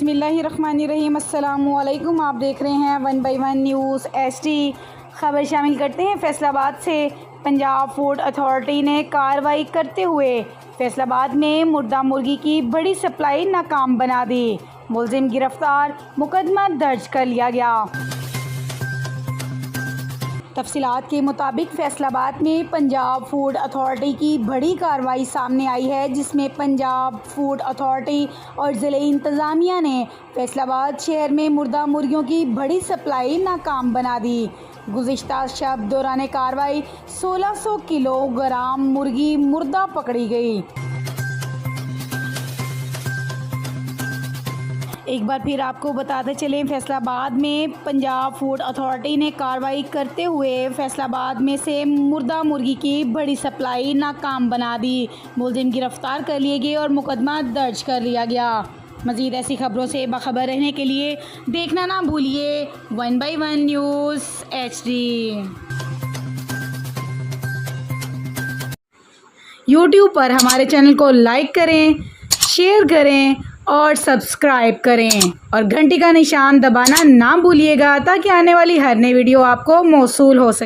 बिस्मिल्लाहिर्रहमानिर्रहीम। अस्सलामुअलैकुम। आप देख रहे हैं 1 बाय 1 न्यूज़ HD। खबर शामिल करते हैं फैसलाबाद से। पंजाब फूड अथॉरिटी ने कार्रवाई करते हुए फैसलाबाद में मुर्दा मुर्गी की बड़ी सप्लाई नाकाम बना दी। मुलजिम गिरफ्तार, मुकदमा दर्ज कर लिया गया। तफसीलात के मुताबिक फैसलाबाद में पंजाब फूड अथॉरिटी की बड़ी कार्रवाई सामने आई है, जिसमें पंजाब फूड अथॉरिटी और ज़िले इंतज़ामिया ने फैसलाबाद शहर में मुर्दा मुर्गियों की बड़ी सप्लाई नाकाम बना दी। गुज़िश्ता शब दौरान कार्रवाई 1600 किलोग्राम मुर्गी मुर्दा पकड़ी गई। एक बार फिर आपको बताते चलें, फैसलाबाद में पंजाब फूड अथॉरिटी ने कार्रवाई करते हुए फैसलाबाद में से मुर्दा मुर्गी की बड़ी सप्लाई नाकाम बना दी। मुलजिम गिरफ्तार कर लिए गए और मुकदमा दर्ज कर लिया गया। मज़ीद ऐसी खबरों से बाखबर रहने के लिए देखना ना भूलिए 1 बाय 1 न्यूज़ HD। यूट्यूब पर हमारे चैनल को लाइक करें, शेयर करें और सब्सक्राइब करें और घंटी का निशान दबाना ना भूलिएगा, ताकि आने वाली हर नई वीडियो आपको मौसूल हो सके।